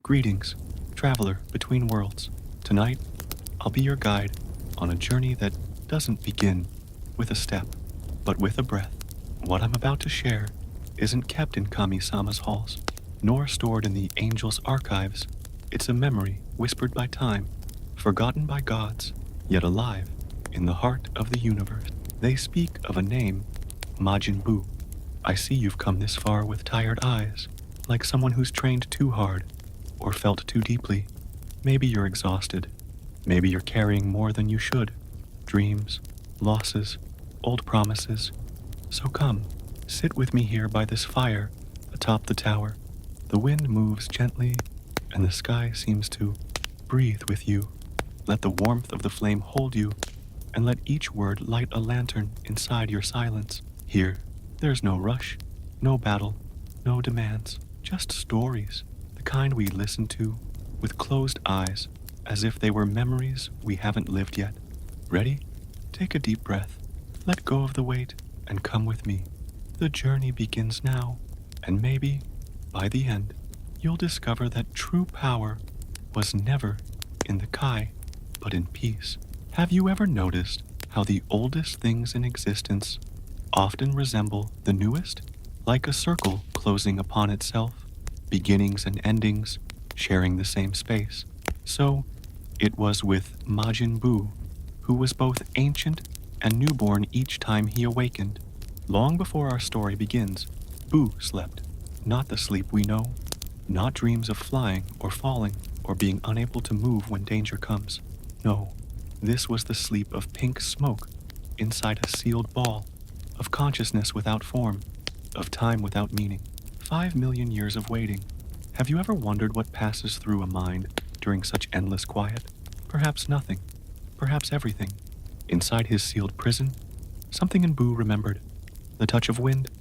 Greetings, traveler between worlds. Tonight, I'll be your guide on a journey that doesn't begin with a step, but with a breath. What I'm about to share isn't kept in Kami-sama's halls, nor stored in the angel's archives. It's a memory whispered by time, forgotten by gods, yet alive in the heart of the universe. They speak of a name, Majin Buu. I see you've come this far with tired eyes, like someone who's trained too hard or felt too deeply. Maybe you're exhausted. Maybe you're carrying more than you should. Dreams, losses, old promises. So come, sit with me here by this fire atop the tower. The wind moves gently, and the sky seems to breathe with you. Let the warmth of the flame hold you, and let each word light a lantern inside your silence. Here, there's no rush, no battle, no demands, just stories, the kind we listen to with closed eyes, as if they were memories we haven't lived yet. Ready? Take a deep breath, let go of the weight, and come with me. The journey begins now, and maybe, by the end, you'll discover that true power was never in the Kai, but in peace. Have you ever noticed how the oldest things in existence often resemble the newest? Like a circle closing upon itself, beginnings and endings sharing the same space. So, it was with Majin Buu, who was both ancient and newborn each time he awakened. Long before our story begins, Buu slept. Not the sleep we know, not dreams of flying or falling or being unable to move when danger comes. No, this was the sleep of pink smoke inside a sealed ball, of consciousness without form, of time without meaning. 5 million years of waiting. Have you ever wondered what passes through a mind during such endless quiet? Perhaps nothing, perhaps everything. Inside his sealed prison, something in Buu remembered. The touch of wind,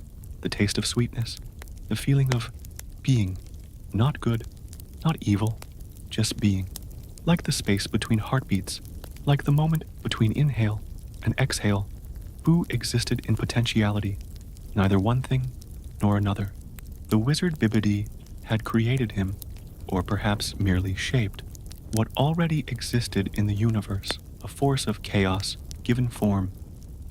the taste of sweetness, the feeling of being. Not good, not evil, just being. Like the space between heartbeats, like the moment between inhale and exhale, Buu existed in potentiality, neither one thing nor another. The wizard Bibidi had created him, or perhaps merely shaped, what already existed in the universe, a force of chaos given form,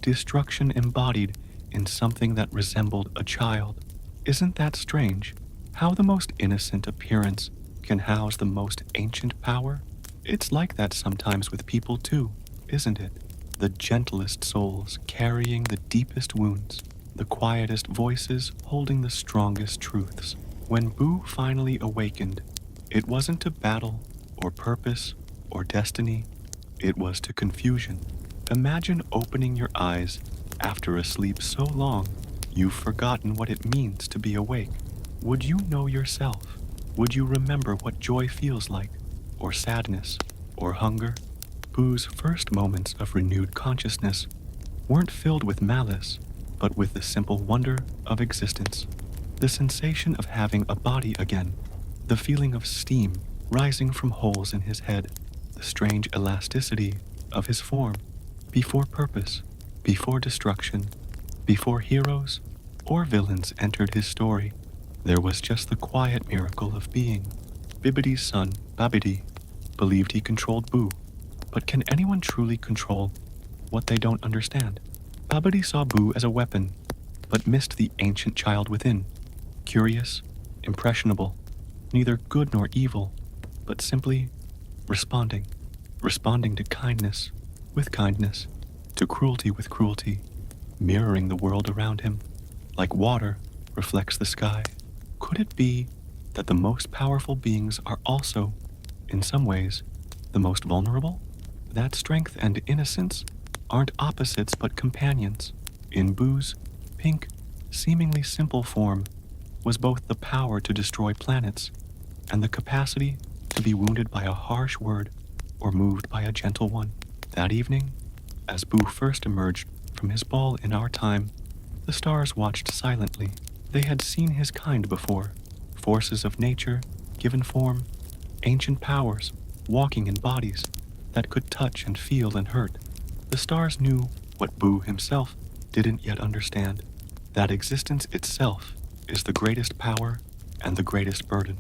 destruction embodied in something that resembled a child. Isn't that strange? How the most innocent appearance can house the most ancient power? It's like that sometimes with people too, isn't it? The gentlest souls carrying the deepest wounds, the quietest voices holding the strongest truths. When Buu finally awakened, it wasn't to battle or purpose or destiny, it was to confusion. Imagine opening your eyes after a sleep so long you've forgotten what it means to be awake. Would you know yourself? Would you remember what joy feels like, or sadness, or hunger? Buu's first moments of renewed consciousness weren't filled with malice, but with the simple wonder of existence. The sensation of having a body again, the feeling of steam rising from holes in his head, the strange elasticity of his form, before purpose, before destruction, before heroes or villains entered his story. There was just the quiet miracle of being. Bibidi's son, Babidi, believed he controlled Buu, but can anyone truly control what they don't understand? Babidi saw Buu as a weapon, but missed the ancient child within. Curious, impressionable, neither good nor evil, but simply responding. Responding to kindness with kindness, to cruelty with cruelty, mirroring the world around him, like water reflects the sky. Could it be that the most powerful beings are also, in some ways, the most vulnerable? That strength and innocence aren't opposites but companions. In Buu's pink, seemingly simple form was both the power to destroy planets and the capacity to be wounded by a harsh word or moved by a gentle one. That evening, as Buu first emerged from his ball in our time, the stars watched silently. They had seen his kind before, forces of nature, given form, ancient powers, walking in bodies that could touch and feel and hurt. The stars knew what Buu himself didn't yet understand, that existence itself is the greatest power and the greatest burden.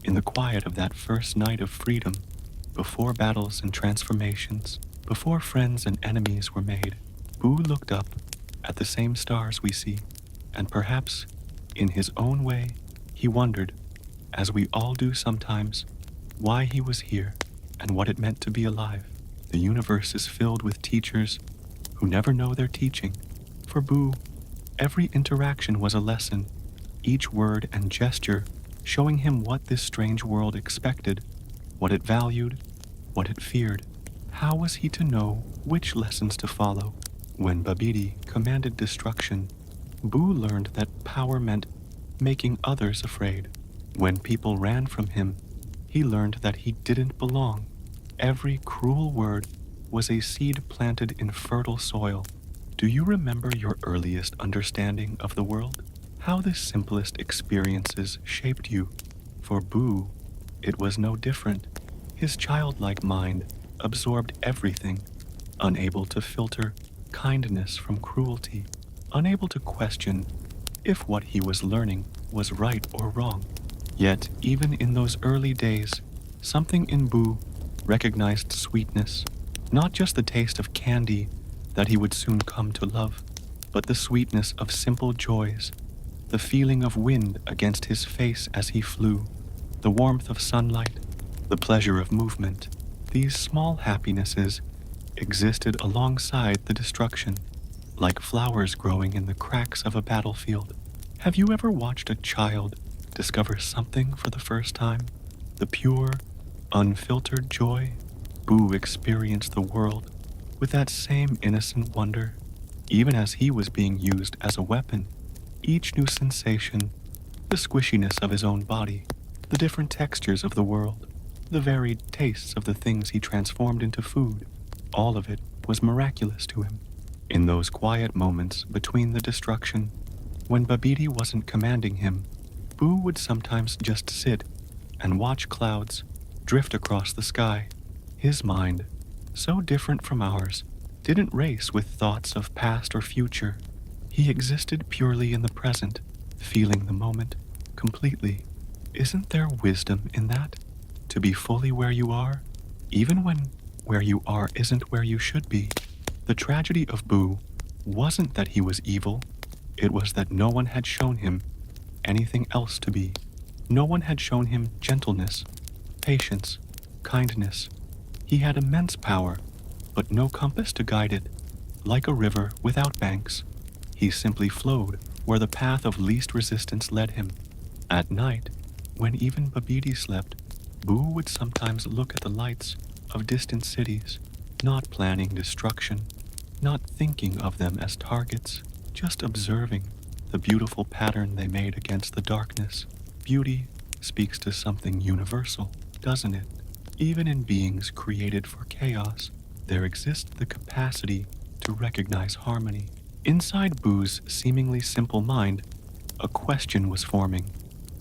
In the quiet of that first night of freedom, before battles and transformations, before friends and enemies were made, Boo looked up at the same stars we see, and perhaps, in his own way, he wondered, as we all do sometimes, why he was here and what it meant to be alive. The universe is filled with teachers who never know they're teaching. For Boo, every interaction was a lesson, each word and gesture showing him what this strange world expected, what it valued, what it feared. How was he to know which lessons to follow? When Babidi commanded destruction, Boo learned that power meant making others afraid. When people ran from him, he learned that he didn't belong. Every cruel word was a seed planted in fertile soil. Do you remember your earliest understanding of the world? How the simplest experiences shaped you? For Boo, it was no different. His childlike mind absorbed everything, unable to filter kindness from cruelty, unable to question if what he was learning was right or wrong. Yet, even in those early days, something in Boo recognized sweetness, not just the taste of candy that he would soon come to love, but the sweetness of simple joys, the feeling of wind against his face as he flew, the warmth of sunlight, the pleasure of movement. These small happinesses existed alongside the destruction, like flowers growing in the cracks of a battlefield. Have you ever watched a child discover something for the first time? The pure, unfiltered joy? Boo experienced the world with that same innocent wonder, even as he was being used as a weapon. Each new sensation, the squishiness of his own body, the different textures of the world, the varied tastes of the things he transformed into food, all of it was miraculous to him. In those quiet moments between the destruction, when Babidi wasn't commanding him, Boo would sometimes just sit and watch clouds drift across the sky. His mind, so different from ours, didn't race with thoughts of past or future. He existed purely in the present, feeling the moment completely. Isn't there wisdom in that? To be fully where you are, even when where you are isn't where you should be. The tragedy of Boo wasn't that he was evil, it was that no one had shown him anything else to be. No one had shown him gentleness, patience, kindness. He had immense power, but no compass to guide it. Like a river without banks, he simply flowed where the path of least resistance led him. At night, when even Babidi slept, Boo would sometimes look at the lights of distant cities, not planning destruction, not thinking of them as targets, just observing the beautiful pattern they made against the darkness. Beauty speaks to something universal, doesn't it? Even in beings created for chaos, there exists the capacity to recognize harmony. Inside Boo's seemingly simple mind, a question was forming,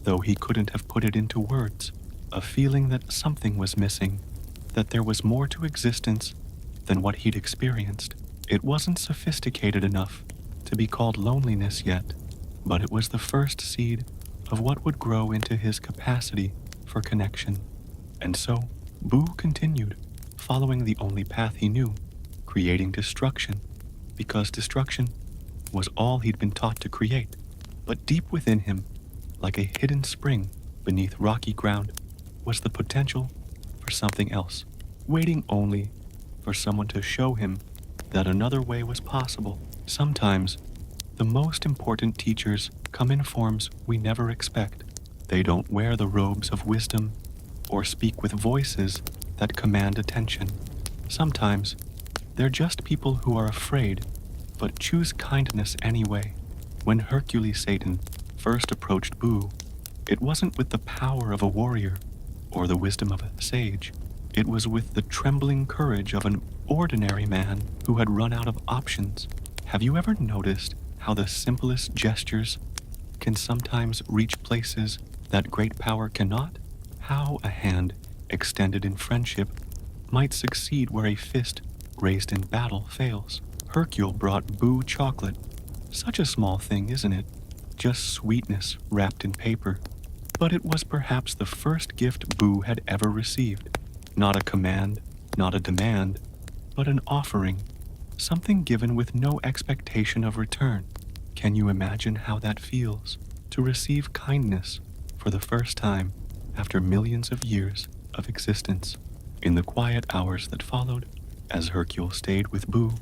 though he couldn't have put it into words, a feeling that something was missing, that there was more to existence than what he'd experienced. It wasn't sophisticated enough to be called loneliness yet, but it was the first seed of what would grow into his capacity for connection. And so, Boo continued, following the only path he knew, creating destruction, because destruction was all he'd been taught to create. But deep within him, like a hidden spring beneath rocky ground, was the potential for something else, waiting only for someone to show him that another way was possible. Sometimes, the most important teachers come in forms we never expect. They don't wear the robes of wisdom or speak with voices that command attention. Sometimes, they're just people who are afraid, but choose kindness anyway. When Hercules Satan first approached Boo, it wasn't with the power of a warrior or the wisdom of a sage. It was with the trembling courage of an ordinary man who had run out of options. Have you ever noticed how the simplest gestures can sometimes reach places that great power cannot? How a hand extended in friendship might succeed where a fist raised in battle fails. Hercule brought Boo chocolate. Such a small thing, isn't it? Just sweetness wrapped in paper. But it was perhaps the first gift Boo had ever received. Not a command, not a demand, but an offering, something given with no expectation of return. Can you imagine how that feels, to receive kindness for the first time after millions of years of existence? In the quiet hours that followed, as Hercule stayed with Boo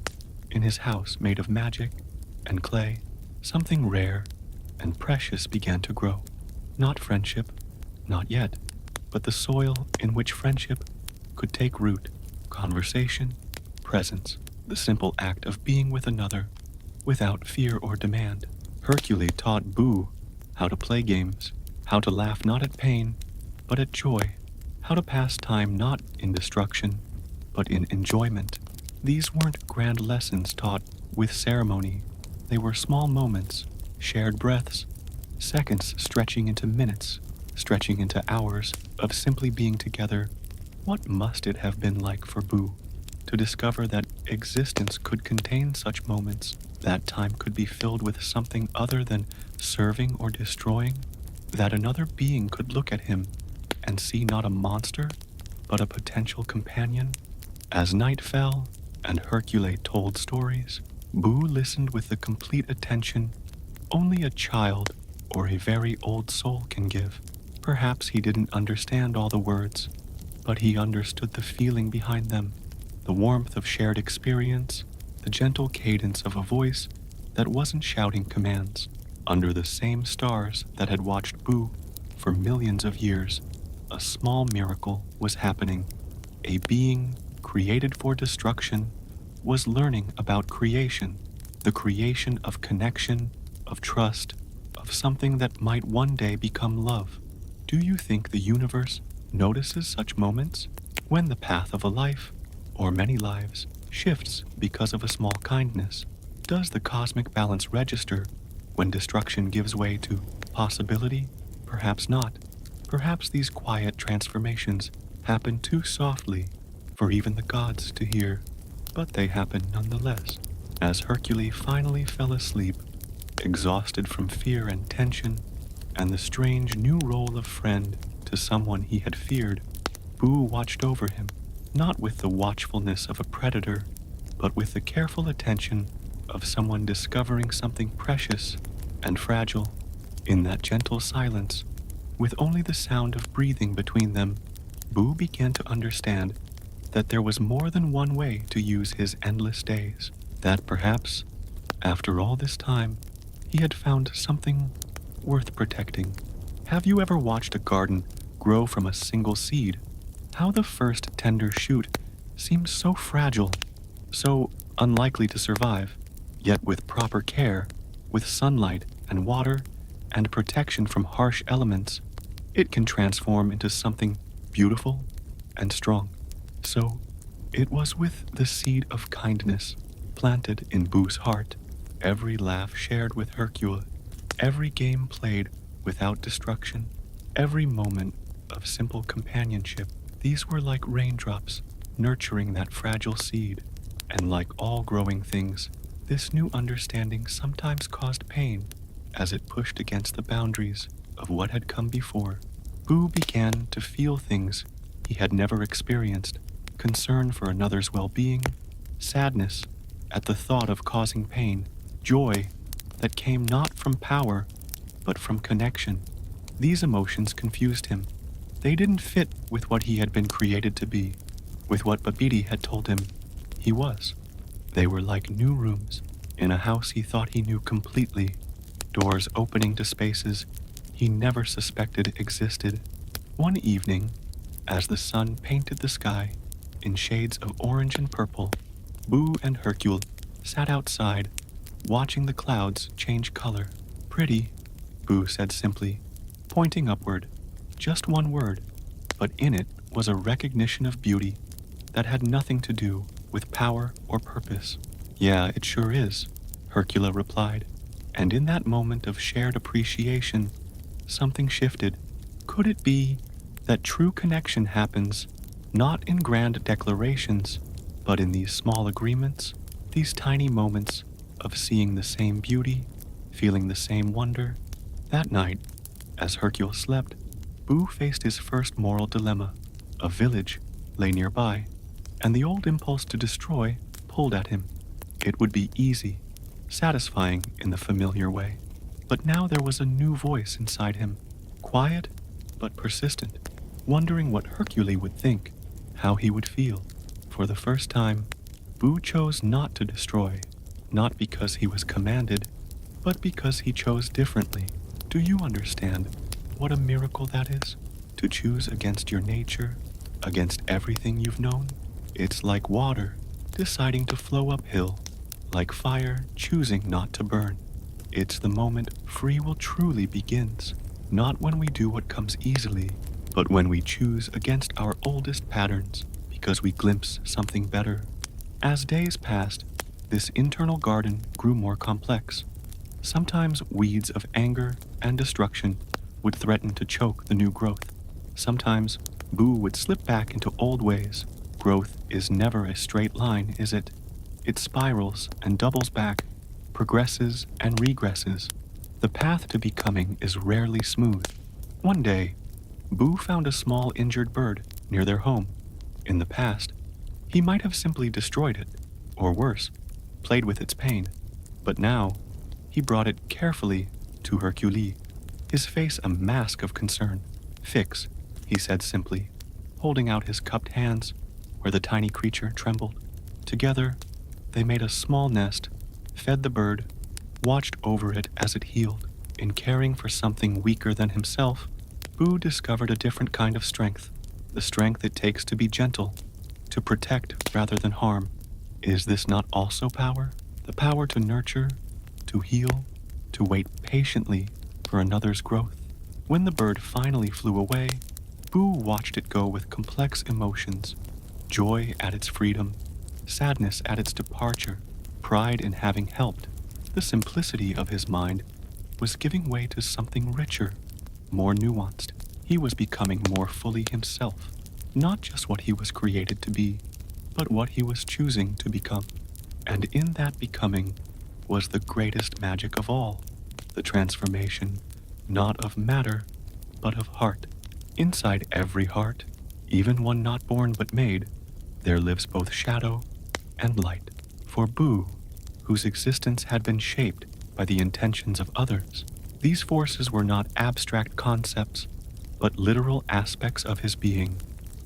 in his house made of magic and clay, something rare and precious began to grow. Not friendship, not yet, but the soil in which friendship could take root, conversation, presence, the simple act of being with another without fear or demand. Hercule taught Boo how to play games, how to laugh not at pain, but at joy, how to pass time not in destruction, but in enjoyment. These weren't grand lessons taught with ceremony. They were small moments, shared breaths, seconds stretching into minutes, stretching into hours of simply being together. What must it have been like for Boo to discover that existence could contain such moments, that time could be filled with something other than serving or destroying, that another being could look at him and see not a monster, but a potential companion? As night fell and Hercule told stories, Boo listened with the complete attention only a child or a very old soul can give. Perhaps he didn't understand all the words, but he understood the feeling behind them, the warmth of shared experience, the gentle cadence of a voice that wasn't shouting commands. Under the same stars that had watched Boo for millions of years, a small miracle was happening. A being created for destruction was learning about creation, the creation of connection, of trust, of something that might one day become love. Do you think the universe notices such moments when the path of a life, or many lives, shifts because of a small kindness? Does the cosmic balance register when destruction gives way to possibility? Perhaps not. Perhaps these quiet transformations happen too softly for even the gods to hear, but they happen nonetheless. As Hercule finally fell asleep, exhausted from fear and tension, and the strange new role of friend to someone he had feared, Boo watched over him, not with the watchfulness of a predator, but with the careful attention of someone discovering something precious and fragile. In that gentle silence, with only the sound of breathing between them, Boo began to understand that there was more than one way to use his endless days, that perhaps, after all this time, he had found something worth protecting. Have you ever watched a garden grow from a single seed? How the first tender shoot seems so fragile, so unlikely to survive, yet with proper care, with sunlight and water and protection from harsh elements, it can transform into something beautiful and strong. So it was with the seed of kindness planted in Boo's heart, every laugh shared with Hercule, every game played without destruction, every moment of simple companionship. These were like raindrops nurturing that fragile seed, and like all growing things, this new understanding sometimes caused pain as it pushed against the boundaries of what had come before. Boo began to feel things he had never experienced: concern for another's well-being, sadness at the thought of causing pain, joy that came not from power, but from connection. These emotions confused him. They didn't fit with what he had been created to be, with what Babidi had told him he was. They were like new rooms in a house he thought he knew completely, doors opening to spaces he never suspected existed. One evening, as the sun painted the sky in shades of orange and purple, Boo and Hercule sat outside, watching the clouds change color. "Pretty," Boo said simply, pointing upward. Just one word, but in it was a recognition of beauty that had nothing to do with power or purpose. "Yeah, it sure is," Hercule replied, and in that moment of shared appreciation, something shifted. Could it be that true connection happens not in grand declarations, but in these small agreements, these tiny moments of seeing the same beauty, feeling the same wonder? That night, as Hercule slept, Boo faced his first moral dilemma. A village lay nearby, and the old impulse to destroy pulled at him. It would be easy, satisfying in the familiar way. But now there was a new voice inside him, quiet but persistent, wondering what Hercule would think, how he would feel. For the first time, Boo chose not to destroy, not because he was commanded, but because he chose differently. Do you understand what a miracle that is? To choose against your nature, against everything you've known? It's like water deciding to flow uphill, like fire choosing not to burn. It's the moment free will truly begins, not when we do what comes easily, but when we choose against our oldest patterns because we glimpse something better. As days passed, this internal garden grew more complex. Sometimes weeds of anger and destruction would threaten to choke the new growth. Sometimes Boo would slip back into old ways. Growth is never a straight line, is it? It spirals and doubles back, progresses and regresses. The path to becoming is rarely smooth. One day, Boo found a small injured bird near their home. In the past, he might have simply destroyed it, or worse, played with its pain. But now, he brought it carefully to Hercule, his face a mask of concern. "Fix," he said simply, holding out his cupped hands where the tiny creature trembled. Together, they made a small nest, fed the bird, watched over it as it healed. In caring for something weaker than himself, Boo discovered a different kind of strength, the strength it takes to be gentle, to protect rather than harm. Is this not also power? The power to nurture, to heal, to wait patiently for another's growth? When the bird finally flew away, Boo watched it go with complex emotions, joy at its freedom, sadness at its departure, pride in having helped. The simplicity of his mind was giving way to something richer, more nuanced. He was becoming more fully himself, not just what he was created to be, but what he was choosing to become. And in that becoming was the greatest magic of all, the transformation, not of matter, but of heart. Inside every heart, even one not born but made, there lives both shadow and light. For Boo, whose existence had been shaped by the intentions of others, these forces were not abstract concepts, but literal aspects of his being.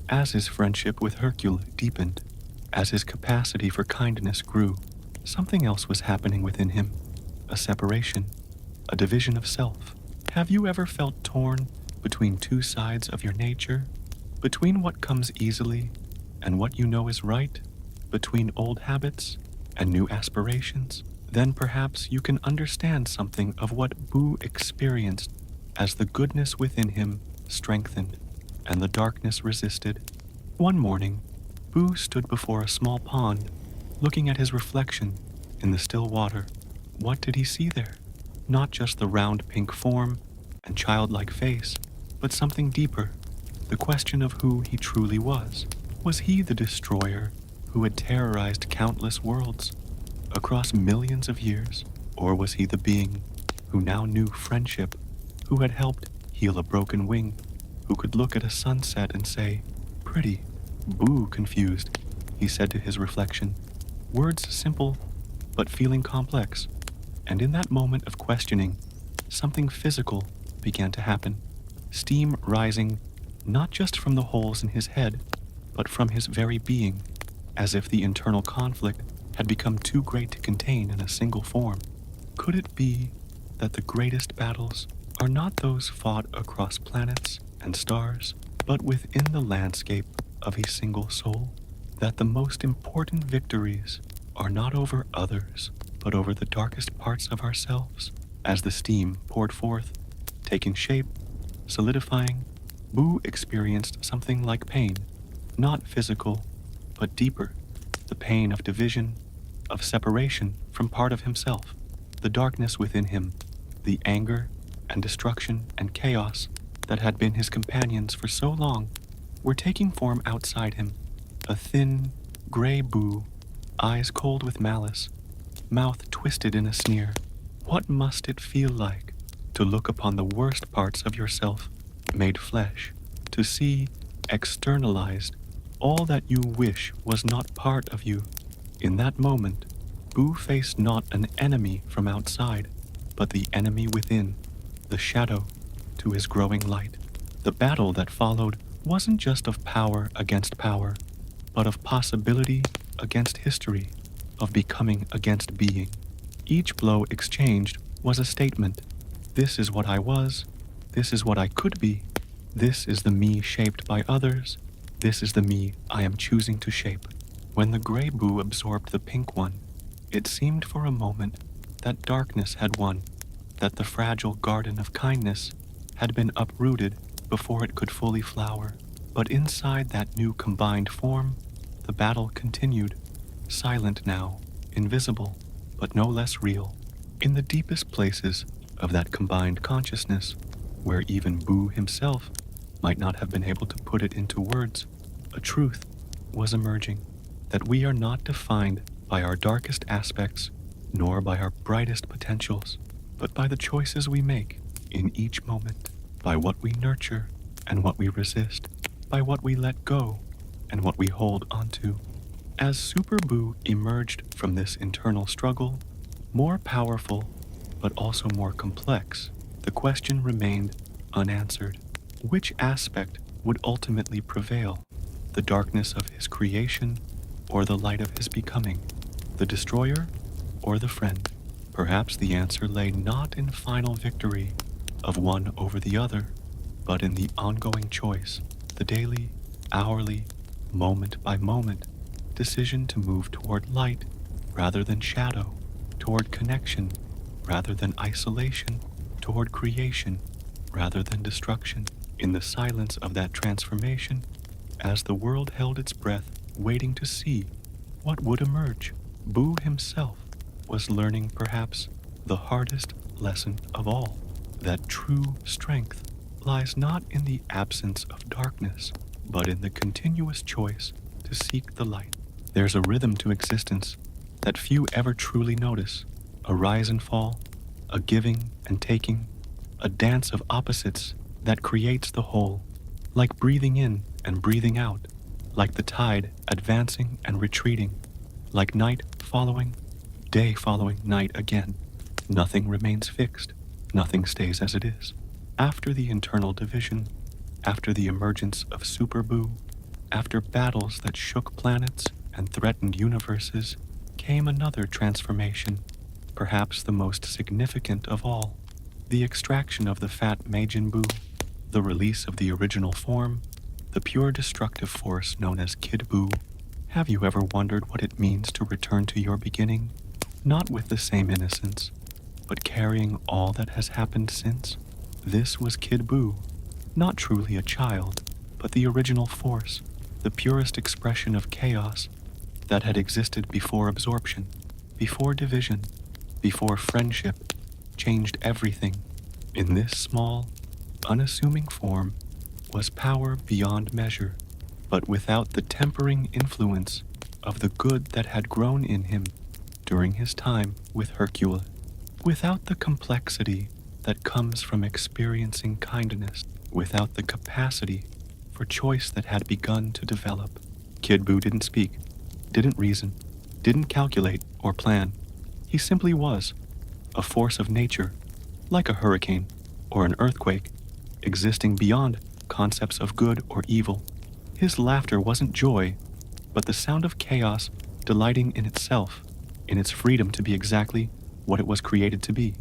As his friendship with Hercule deepened, as his capacity for kindness grew, something else was happening within him, a separation, a division of self. Have you ever felt torn between two sides of your nature, between what comes easily and what you know is right, between old habits and new aspirations? Then perhaps you can understand something of what Boo experienced as the goodness within him strengthened and the darkness resisted. One morning, Boo stood before a small pond, looking at his reflection in the still water. What did he see there? Not just the round pink form and childlike face, but something deeper, the question of who he truly was. Was he the destroyer who had terrorized countless worlds across millions of years? Or was he the being who now knew friendship, who had helped heal a broken wing, who could look at a sunset and say, "Pretty"? Boo, confused, he said to his reflection, words simple, but feeling complex. And in that moment of questioning, something physical began to happen. Steam rising, not just from the holes in his head, but from his very being, as if the internal conflict had become too great to contain in a single form. Could it be that the greatest battles are not those fought across planets and stars, but within the landscape of a single soul? That the most important victories are not over others, but over the darkest parts of ourselves? As the steam poured forth, taking shape, solidifying, Boo experienced something like pain, not physical, but deeper, the pain of division, of separation from part of himself, the darkness within him, the anger and destruction and chaos that had been his companions for so long were taking form outside him. A thin, gray Boo, eyes cold with malice, mouth twisted in a sneer. What must it feel like to look upon the worst parts of yourself made flesh, to see, externalized, all that you wish was not part of you. In that moment, Boo faced not an enemy from outside, but the enemy within, the shadow to his growing light. The battle that followed wasn't just of power against power, but of possibility against history, of becoming against being. Each blow exchanged was a statement. This is what I was. This is what I could be. This is the me shaped by others. This is the me I am choosing to shape. When the gray Boo absorbed the pink one, it seemed for a moment that darkness had won, that the fragile garden of kindness had been uprooted before it could fully flower. But inside that new combined form, the battle continued, silent now, invisible, but no less real. In the deepest places of that combined consciousness, where even Boo himself might not have been able to put it into words, a truth was emerging, that we are not defined by our darkest aspects, nor by our brightest potentials, but by the choices we make in each moment, by what we nurture and what we resist, by what we let go and what we hold onto. As Super Boo emerged from this internal struggle, more powerful but also more complex, the question remained unanswered. Which aspect would ultimately prevail? The darkness of his creation or the light of his becoming? The destroyer or the friend? Perhaps the answer lay not in final victory of one over the other, but in the ongoing choice, the daily, hourly, moment by moment decision to move toward light rather than shadow, toward connection rather than isolation, toward creation rather than destruction. In the silence of that transformation, as the world held its breath, waiting to see what would emerge, Boo himself was learning perhaps the hardest lesson of all, that true strength lies not in the absence of darkness, but in the continuous choice to seek the light. There's a rhythm to existence that few ever truly notice, a rise and fall, a giving and taking, a dance of opposites that creates the whole, like breathing in and breathing out, like the tide advancing and retreating, like night following, day following night again. Nothing remains fixed, nothing stays as it is. After the internal division, after the emergence of Super Boo, after battles that shook planets and threatened universes, came another transformation, perhaps the most significant of all, the extraction of the fat Majin Boo, the release of the original form, the pure destructive force known as Kid Boo. Have you ever wondered what it means to return to your beginning, not with the same innocence, but carrying all that has happened since? This was Kid Boo, not truly a child, but the original force, the purest expression of chaos that had existed before absorption, before division, before friendship changed everything. In this small, unassuming form was power beyond measure, but without the tempering influence of the good that had grown in him during his time with Hercule, without the complexity that comes from experiencing kindness, without the capacity for choice that had begun to develop. Kid Boo didn't speak, didn't reason, didn't calculate or plan. He simply was, a force of nature, like a hurricane or an earthquake, existing beyond concepts of good or evil. His laughter wasn't joy, but the sound of chaos delighting in itself, in its freedom to be exactly what it was created to be.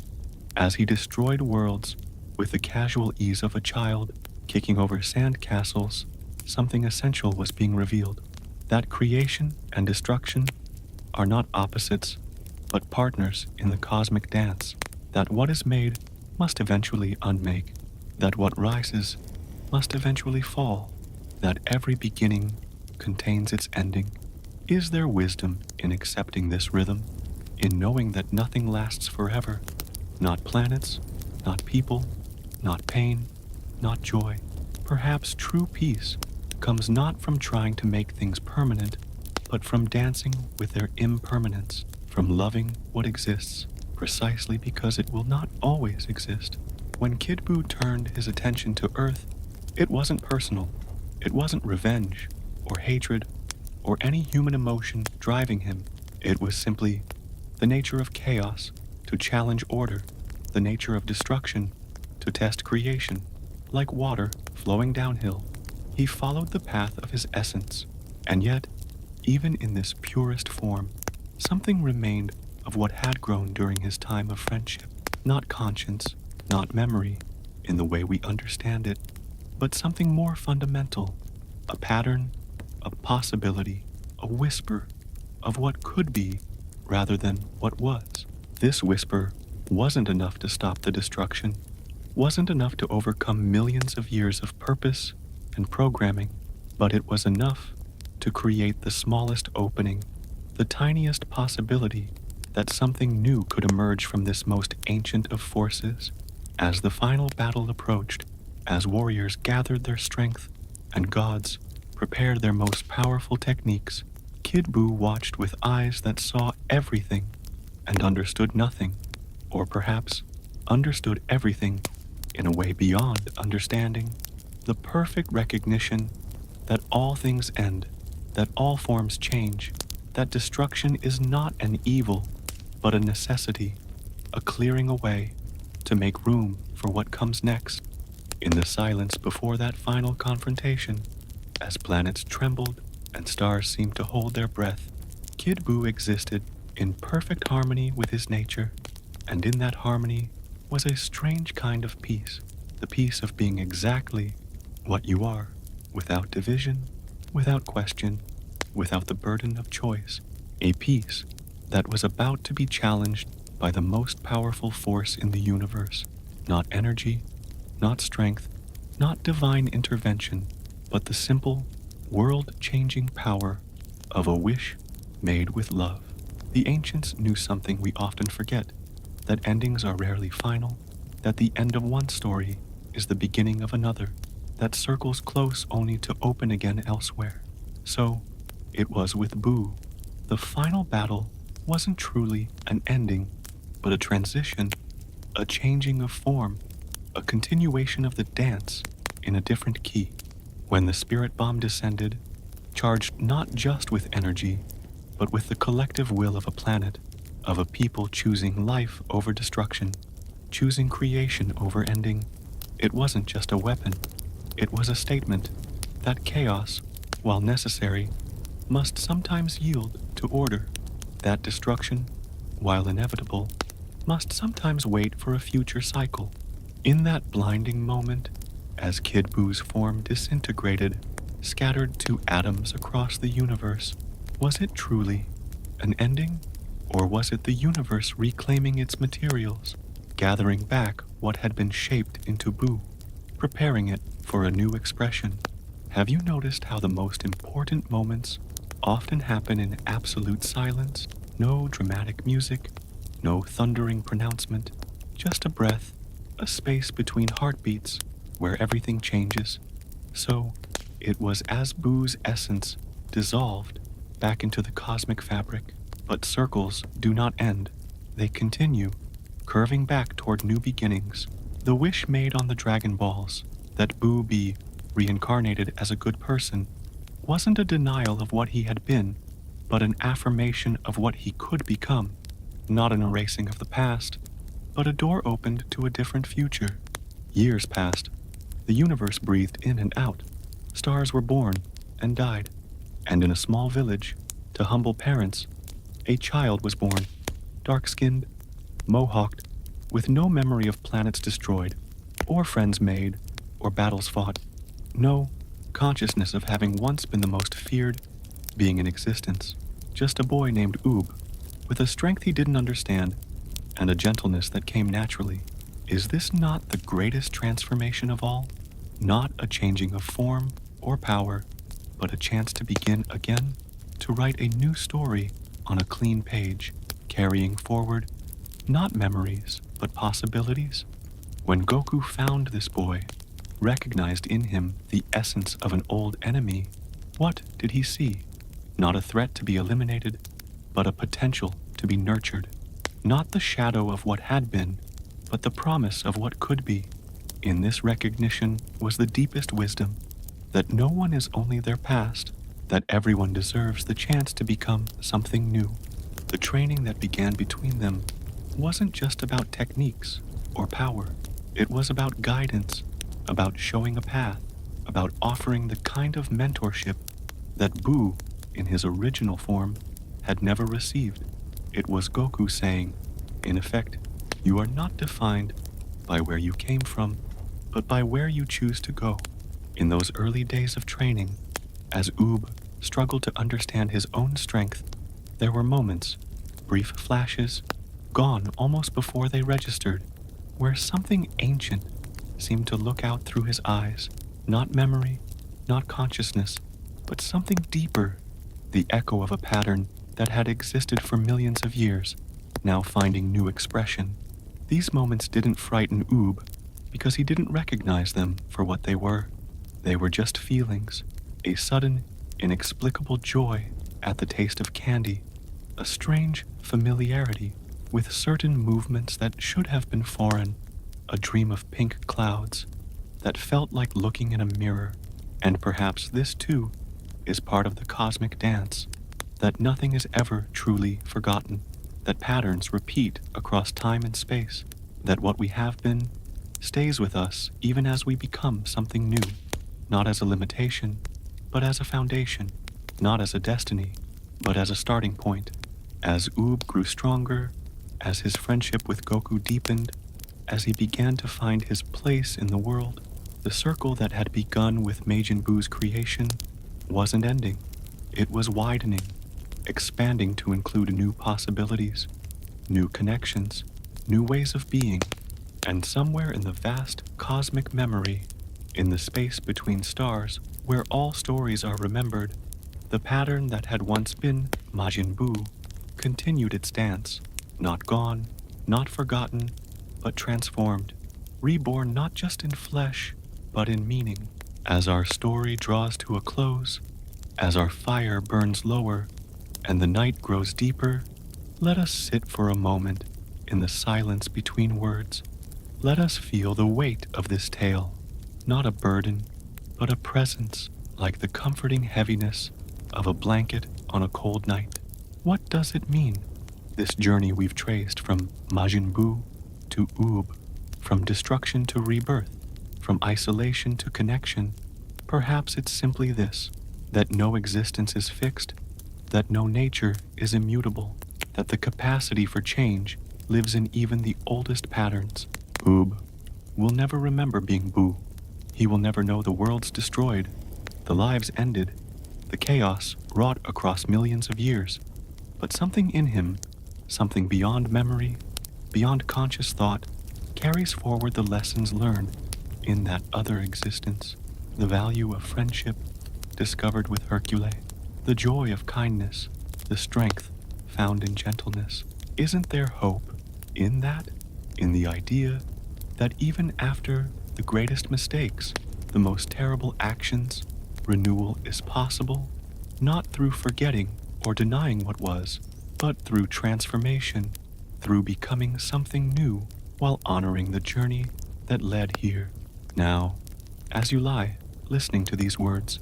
As he destroyed worlds with the casual ease of a child kicking over sand castles, something essential was being revealed. That creation and destruction are not opposites, but partners in the cosmic dance. That what is made must eventually unmake. That what rises must eventually fall. That every beginning contains its ending. Is there wisdom in accepting this rhythm, in knowing that nothing lasts forever? Not planets, not people, not pain, not joy. Perhaps true peace comes not from trying to make things permanent, but from dancing with their impermanence, from loving what exists precisely because it will not always exist. When Kid Boo turned his attention to Earth, It wasn't personal. It wasn't revenge or hatred or any human emotion driving him. It was simply the nature of chaos to challenge order, the nature of destruction to test creation. Like water flowing downhill, he followed the path of his essence. And yet, even in this purest form, something remained of what had grown during his time of friendship. Not conscience, not memory, in the way we understand it, but something more fundamental, a pattern, a possibility, a whisper of what could be rather than what was. This whisper wasn't enough to stop the destruction, wasn't enough to overcome millions of years of purpose and programming, but it was enough to create the smallest opening, the tiniest possibility that something new could emerge from this most ancient of forces. As the final battle approached, as warriors gathered their strength and gods prepared their most powerful techniques, Kid Buu watched with eyes that saw everything and understood nothing, or perhaps understood everything in a way beyond understanding. The perfect recognition that all things end, that all forms change, that destruction is not an evil, but a necessity, a clearing away to make room for what comes next. In the silence before that final confrontation, as planets trembled and stars seemed to hold their breath, Kid Buu existed in perfect harmony with his nature, and in that harmony was a strange kind of peace, the peace of being exactly what you are, without division, without question, without the burden of choice, a peace that was about to be challenged by the most powerful force in the universe, not energy, not strength, not divine intervention, but the simple, world-changing power of a wish made with love. The ancients knew something we often forget, that endings are rarely final, that the end of one story is the beginning of another, that circles close only to open again elsewhere. So, it was with Buu. The final battle wasn't truly an ending, but a transition, a changing of form, a continuation of the dance in a different key. When the spirit bomb descended, charged not just with energy, but with the collective will of a planet, of a people choosing life over destruction, choosing creation over ending, it wasn't just a weapon. It was a statement that chaos, while necessary, must sometimes yield to order, that destruction, while inevitable, must sometimes wait for a future cycle. In that blinding moment, as Kid Buu's form disintegrated, scattered to atoms across the universe, was it truly an ending? Or was it the universe reclaiming its materials, gathering back what had been shaped into Buu, preparing it for a new expression? Have you noticed how the most important moments often happen in absolute silence? No dramatic music, no thundering pronouncement, just a breath, a space between heartbeats where everything changes. So, it was as Buu's essence dissolved back into the cosmic fabric. But circles do not end. They continue, curving back toward new beginnings. The wish made on the Dragon Balls, that Buu be reincarnated as a good person, wasn't a denial of what he had been, but an affirmation of what he could become. Not an erasing of the past, but a door opened to a different future. Years passed. The universe breathed in and out. Stars were born and died. And in a small village, to humble parents, a child was born, dark-skinned, mohawked, with no memory of planets destroyed, or friends made, or battles fought. No consciousness of having once been the most feared being in existence. Just a boy named Oob, with a strength he didn't understand, and a gentleness that came naturally. Is this not the greatest transformation of all? Not a changing of form or power, but a chance to begin again, to write a new story on a clean page, carrying forward not memories, but possibilities? When Goku found this boy, recognized in him the essence of an old enemy, what did he see? Not a threat to be eliminated, but a potential to be nurtured. Not the shadow of what had been, but the promise of what could be. In this recognition was the deepest wisdom, that no one is only their past, that everyone deserves the chance to become something new. The training that began between them wasn't just about techniques or power. It was about guidance, about showing a path, about offering the kind of mentorship that Boo, in his original form, had never received. It was Goku saying, in effect, you are not defined by where you came from, but by where you choose to go. In those early days of training, as Oob struggled to understand his own strength, there were moments, brief flashes, gone almost before they registered, where something ancient seemed to look out through his eyes, not memory, not consciousness, but something deeper, the echo of a pattern that had existed for millions of years, now finding new expression. These moments didn't frighten Oob because he didn't recognize them for what they were. They were just feelings, a sudden, inexplicable joy at the taste of candy, a strange familiarity with certain movements that should have been foreign, a dream of pink clouds that felt like looking in a mirror. And perhaps this too is part of the cosmic dance, that nothing is ever truly forgotten, that patterns repeat across time and space, that what we have been stays with us even as we become something new, not as a limitation, but as a foundation, not as a destiny, but as a starting point. As Oob grew stronger, as his friendship with Goku deepened, as he began to find his place in the world, the circle that had begun with Majin Buu's creation wasn't ending. It was widening, expanding to include new possibilities, new connections, new ways of being, and somewhere in the vast cosmic memory, in the space between stars where all stories are remembered, the pattern that had once been Majin Buu continued its dance, not gone, not forgotten, but transformed, reborn not just in flesh, but in meaning. As our story draws to a close, as our fire burns lower, and the night grows deeper, let us sit for a moment in the silence between words. Let us feel the weight of this tale, not a burden, but a presence like the comforting heaviness of a blanket on a cold night. What does it mean, this journey we've traced from Majin Buu to Oob, from destruction to rebirth, from isolation to connection? Perhaps it's simply this, that no existence is fixed, that no nature is immutable, that the capacity for change lives in even the oldest patterns. Oob will never remember being Buu. He will never know the world's destroyed, the lives ended, the chaos wrought across millions of years. But something in him, something beyond memory, beyond conscious thought, carries forward the lessons learned in that other existence, the value of friendship discovered with Hercule, the joy of kindness, the strength found in gentleness. Isn't there hope in that, in the idea that even after the greatest mistakes, the most terrible actions, renewal is possible, not through forgetting or denying what was, but through transformation, through becoming something new while honoring the journey that led here. Now, as you lie, listening to these words,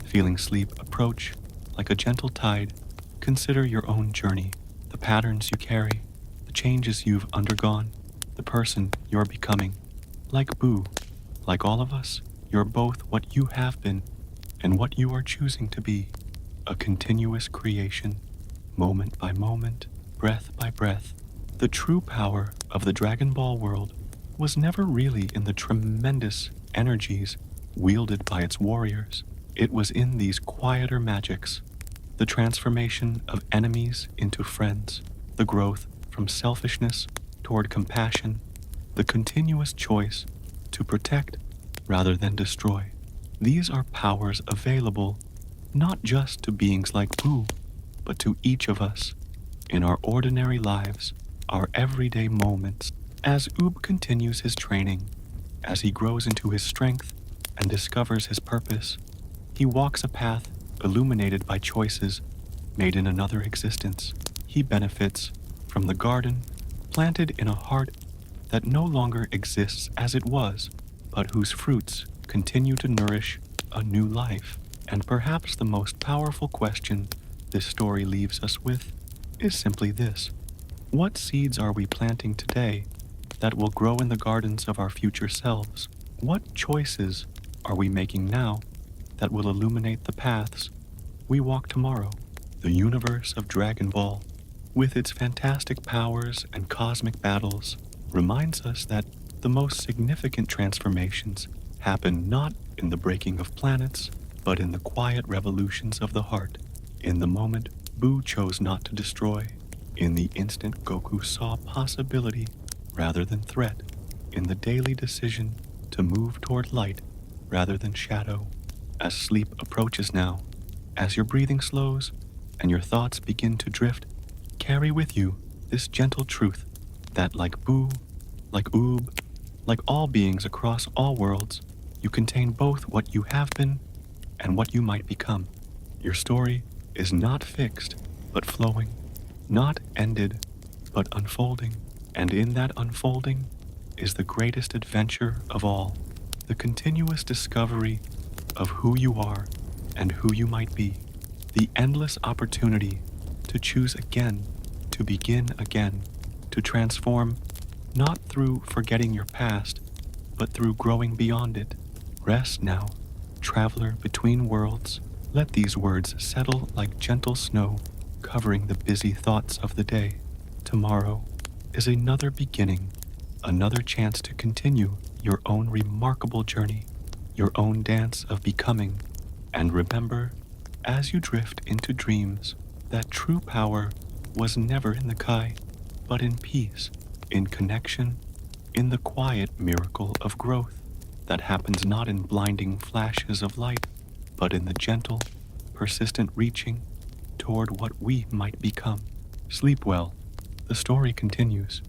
feeling sleep approach like a gentle tide, consider your own journey, the patterns you carry, the changes you've undergone, the person you're becoming. Like Boo, like all of us, you're both what you have been and what you are choosing to be, a continuous creation, moment by moment, breath by breath. The true power of the Dragon Ball world was never really in the tremendous energies wielded by its warriors. It was in these quieter magics, the transformation of enemies into friends, the growth from selfishness toward compassion, the continuous choice to protect rather than destroy. These are powers available not just to beings like Boo, but to each of us in our ordinary lives, our everyday moments. As Oob continues his training, as he grows into his strength and discovers his purpose, he walks a path illuminated by choices made in another existence. He benefits from the garden planted in a heart that no longer exists as it was, but whose fruits continue to nourish a new life. And perhaps the most powerful question this story leaves us with is simply this: what seeds are we planting today that will grow in the gardens of our future selves? What choices are we making now that will illuminate the paths we walk tomorrow? The universe of Dragon Ball, with its fantastic powers and cosmic battles, reminds us that the most significant transformations happen not in the breaking of planets, but in the quiet revolutions of the heart. In the moment Buu chose not to destroy, in the instant Goku saw possibility rather than threat, in the daily decision to move toward light rather than shadow. As sleep approaches now, as your breathing slows and your thoughts begin to drift, carry with you this gentle truth that, like Buu, like Oob, like all beings across all worlds, you contain both what you have been and what you might become. Your story is not fixed, but flowing, not ended, but unfolding. And in that unfolding is the greatest adventure of all, the continuous discovery of who you are and who you might be, the endless opportunity to choose again, to begin again, to transform, not through forgetting your past, but through growing beyond it. Rest now, traveler between worlds. Let these words settle like gentle snow, covering the busy thoughts of the day. Tomorrow is another beginning, another chance to continue your own remarkable journey, your own dance of becoming. And remember, as you drift into dreams, that true power was never in the Kai, but in peace, in connection, in the quiet miracle of growth that happens not in blinding flashes of light, but in the gentle, persistent reaching toward what we might become. Sleep well. The story continues.